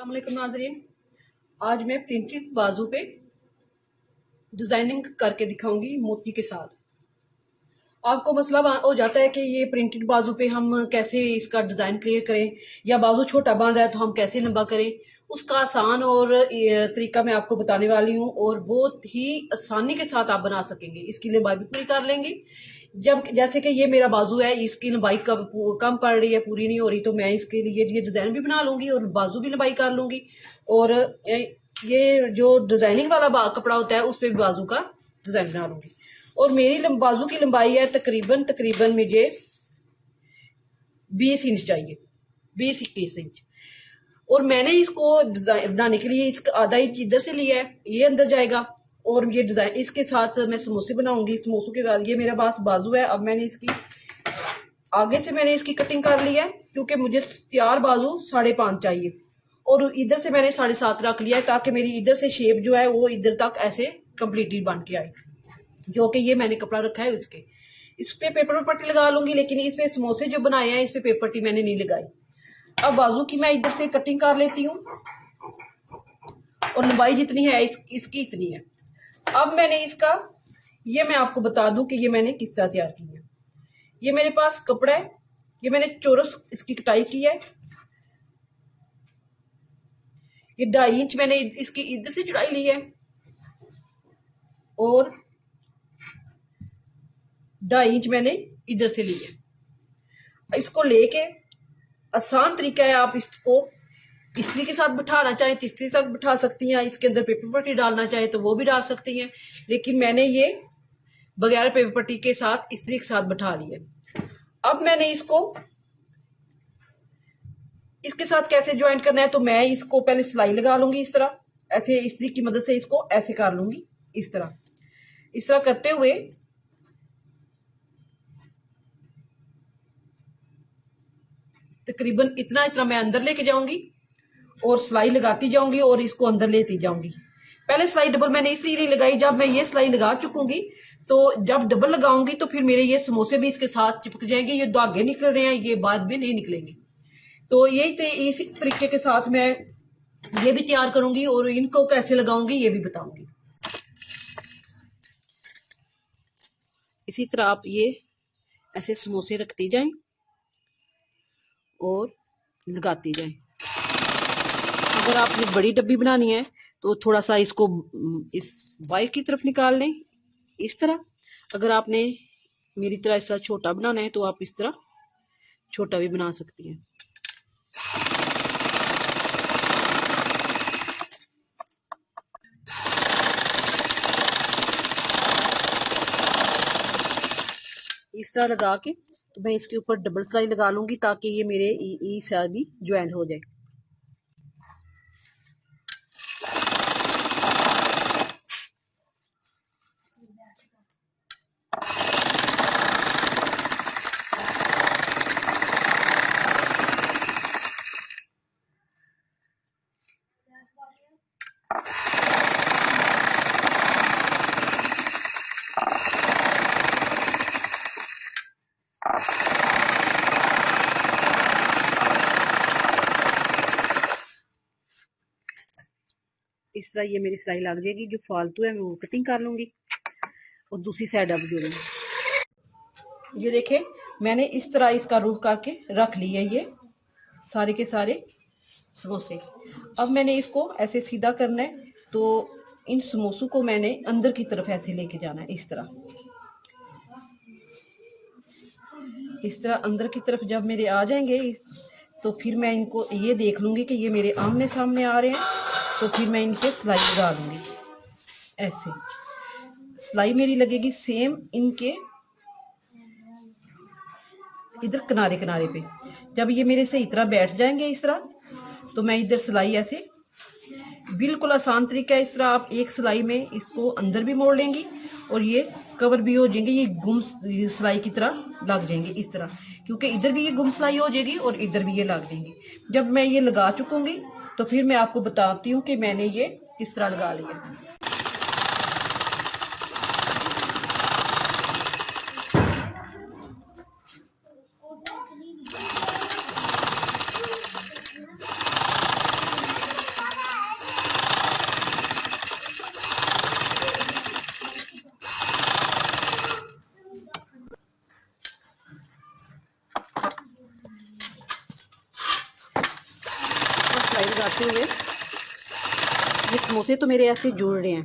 अस्सलाम वालेकुम नाज़रीन। आज मैं प्रिंटेड बाजू पे डिज़ाइनिंग करके दिखाऊंगी मोती के साथ। आपको मसला हो जाता है कि ये प्रिंटेड बाजू पे हम कैसे इसका डिज़ाइन क्रिएट करें, या बाजू छोटा बन रहा है तो हम कैसे लंबा करें। उसका आसान और तरीका मैं आपको बताने वाली हूँ, और बहुत ही आसानी के साथ आप बना सकेंगे। इसकी लंबाई भी पूरी कर लेंगे। जब जैसे कि ये मेरा बाजू है, इसकी लंबाई कम पड़ रही है, पूरी नहीं हो रही, तो मैं इसके लिए ये डिज़ाइन भी बना लूंगी और बाजू भी लंबाई कर लूंगी। और ये जो डिज़ाइनिंग वाला कपड़ा होता है उस पर भी बाजू का डिज़ाइन बना लूंगी। और मेरी बाजू की लंबाई है तकरीबन मुझे 20 इंच चाहिए, 20-21 इंच। और मैंने इसको बनाने के लिए इसका आधा इंच इधर से लिया है, ये अंदर जाएगा। और ये डिजाइन इसके साथ मैं समोसे बनाऊंगी। समोसों के बाद ये मेरा पास बाजू है। अब मैंने इसकी आगे से मैंने इसकी कटिंग कर ली है, क्योंकि मुझे तैयार बाजू 5.5 चाहिए। और इधर से मैंने 7.5 रख लिया है, ताकि मेरी इधर से शेप जो है वो इधर तक ऐसे कंप्लीटली बन के आए। जो कि ये मैंने कपड़ा रखा है उसके, इस पे पेपर पट्टी लगा लूंगी, लेकिन इस पे समोसे जो बनाए हैं इस पे पेपर पट्टी मैंने नहीं लगाई। अब बाजू की मैं इधर से कटिंग कर लेती हूँ, और लंबाई जितनी है इसकी इतनी है। अब मैंने इसका, ये मैं आपको बता दूं कि ये मैंने किस तरह तैयार की है। ये मेरे पास कपड़ा है, ये मैंने चौरस इसकी कटाई की है। ये 2.5 इंच मैंने इसकी इधर से चौड़ाई ली है, और 2.5 इंच मैंने इधर से ली है। इसको लेके आसान तरीका है, आप इसको इस्त्री के साथ बिठाना चाहें तो इस्त्री तक बिठा सकती हैं, इसके अंदर पेपर पट्टी डालना चाहे तो वो भी डाल सकती हैं। लेकिन मैंने ये बगैर पेपर पट्टी के साथ इस्त्री के साथ बिठा लिया। अब मैंने इसको इसके साथ कैसे ज्वाइंट करना है, तो मैं इसको पहले सिलाई लगा लूंगी इस तरह, ऐसे इस्त्री की मदद से इसको ऐसे कर लूंगी। इस तरह करते हुए तकरीबन इतना मैं अंदर लेके जाऊंगी और सिलाई लगाती जाऊंगी और इसको अंदर लेती जाऊंगी। पहले सिलाई डबल मैंने इसलिए नहीं लगाई, जब मैं ये सिलाई लगा चुकूंगी तो जब डबल लगाऊंगी तो फिर मेरे ये समोसे भी इसके साथ चिपक जाएंगे। ये धागे निकल रहे हैं, ये बाद में नहीं निकलेंगे। तो यही इसी तरीके के साथ मैं ये भी तैयार करूंगी, और इनको कैसे लगाऊंगी ये भी बताऊंगी। इसी तरह आप ये ऐसे समोसे रखती जाएं और लगाती जाएं। अगर आपने बड़ी डब्बी बनानी है तो थोड़ा सा इसको इस वाइट की तरफ निकाल लें इस तरह। अगर आपने मेरी तरह इस तरह छोटा बनाना है तो आप इस तरह छोटा भी बना सकती हैं। इस तरह लगा के तो मैं इसके ऊपर डबल सिलाई लगा लूंगी, ताकि ये मेरे ई साइड भी ज्वाइंट हो जाए। इस तरह ये मेरी सिलाई लग जाएगी। जो फालतू है मैं वो कटिंग कर लूंगी और दूसरी साइड अब जोड़ूंगी। ये देखें, मैंने इस तरह इसका रूफ करके रख ली है ये सारे के सारे समोसे। अब मैंने इसको ऐसे सीधा करना है, तो इन समोसों को मैंने अंदर की तरफ ऐसे लेके जाना है। इस तरह अंदर की तरफ जब मेरे आ जाएंगे तो फिर मैं इनको ये देख लूंगी कि ये मेरे आमने सामने आ रहे हैं, तो फिर मैं इनके सिलाई लगा लूंगी। ऐसे सिलाई मेरी लगेगी सेम इनके इधर किनारे किनारे पे। जब ये मेरे से इतना बैठ जाएंगे इस तरह, तो मैं इधर सिलाई ऐसे, बिल्कुल आसान तरीका है। इस तरह आप एक सिलाई में इसको अंदर भी मोड़ लेंगी और ये कवर भी हो जाएंगे, ये गुम सिलाई की तरह लग जाएंगे इस तरह, क्योंकि इधर भी ये गुम सिलाई हो जाएगी और इधर भी ये लग जाएंगी। जब मैं ये लगा चुकूंगी तो फिर मैं आपको बताती हूँ कि मैंने ये किस तरह लगा लिया। लगाते हुए ये समोसे तो मेरे ऐसे जुड़ रहे हैं,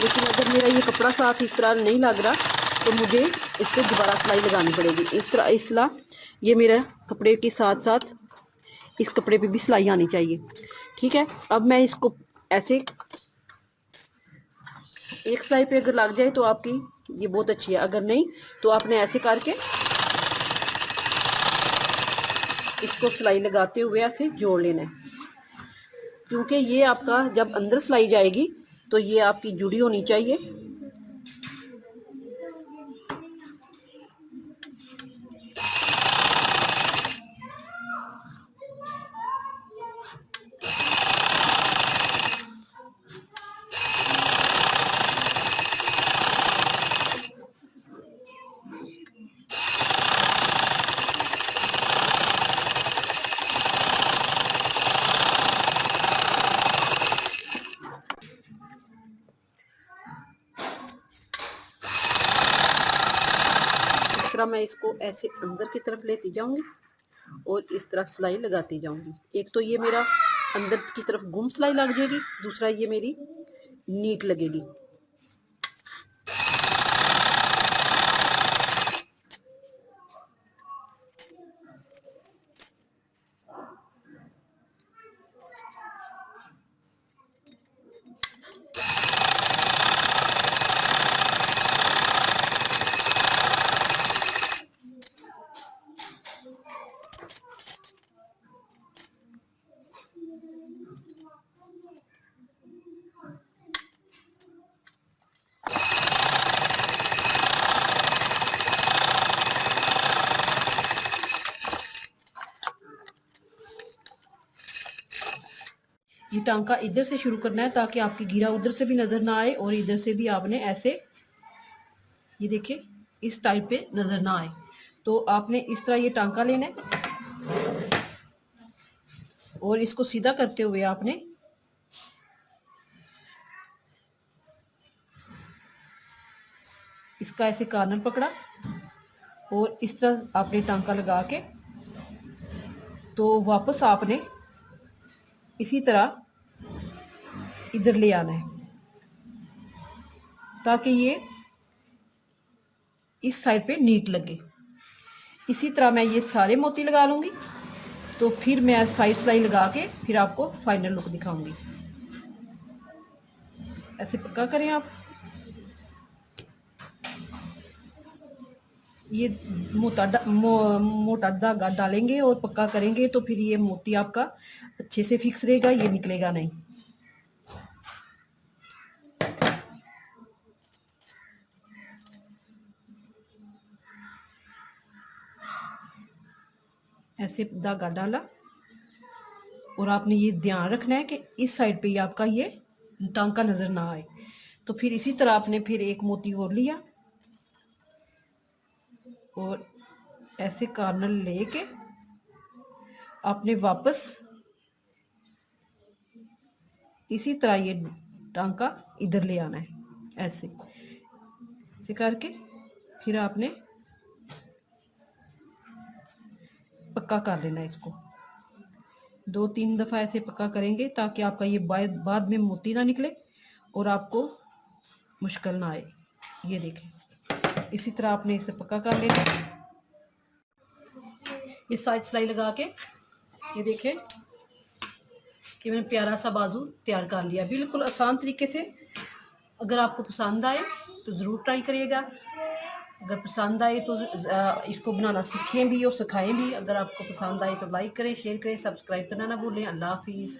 लेकिन अगर मेरा ये कपड़ा साफ इस तरह नहीं लग रहा तो मुझे इस पर दोबारा सिलाई लगानी पड़ेगी। इस तरह इसला ये मेरा कपड़े के साथ साथ इस कपड़े पे भी सिलाई आनी चाहिए। ठीक है, अब मैं इसको ऐसे एक सिलाई पे अगर लग जाए तो आपकी ये बहुत अच्छी है, अगर नहीं तो आपने ऐसे करके इसको सिलाई लगाते हुए ऐसे जोड़ लेना है, क्योंकि ये आपका जब अंदर सिलाई जाएगी तो ये आपकी जुड़ी होनी चाहिए। इस तरह मैं इसको ऐसे अंदर की तरफ लेती जाऊंगी और इस तरह सिलाई लगाती जाऊंगी। एक तो ये मेरा अंदर की तरफ गुम सिलाई लग जाएगी, दूसरा ये मेरी नीट लगेगी। ये टांका इधर से शुरू करना है ताकि आपकी गिरा उधर से भी नज़र ना आए और इधर से भी आपने ऐसे ये देखिए इस टाइप पे नज़र ना आए। तो आपने इस तरह ये टांका लेना है और इसको सीधा करते हुए आपने इसका ऐसे कॉर्नर पकड़ा और इस तरह आपने टांका लगा के तो वापस आपने इसी तरह इधर ले आना है ताकि ये इस साइड पे नीट लगे। इसी तरह मैं ये सारे मोती लगा लूँगी, तो फिर मैं साइड सिलाई लगा के फिर आपको फाइनल लुक दिखाऊंगी। ऐसे पक्का करें आप। ये मोटा धागा डालेंगे और पक्का करेंगे तो फिर ये मोती आपका अच्छे से फिक्स रहेगा, ये निकलेगा नहीं। ऐसे धागा डाला और आपने ये ध्यान रखना है कि इस साइड पे ही आपका ये टांका नज़र ना आए। तो फिर इसी तरह आपने फिर एक मोती और लिया और ऐसे कॉर्नर लेके आपने वापस इसी तरह ये टांका इधर ले आना है। ऐसे करके फिर आपने पक्का कर लेना है इसको। 2-3 दफ़ा ऐसे पक्का करेंगे ताकि आपका ये बाद में मोती ना निकले और आपको मुश्किल ना आए। ये देखें इसी तरह आपने इसे पक्का कर लेना। ये साइड सिलाई लगा के ये देखें कि मैंने प्यारा सा बाजू तैयार कर लिया, बिल्कुल आसान तरीके से। अगर आपको पसंद आए तो ज़रूर ट्राई करिएगा। अगर पसंद आए तो इसको बनाना सीखें भी और सिखाएं भी। अगर आपको पसंद आए तो लाइक करें, शेयर करें, सब्सक्राइब करना ना भूलें। अल्लाह हाफिज़।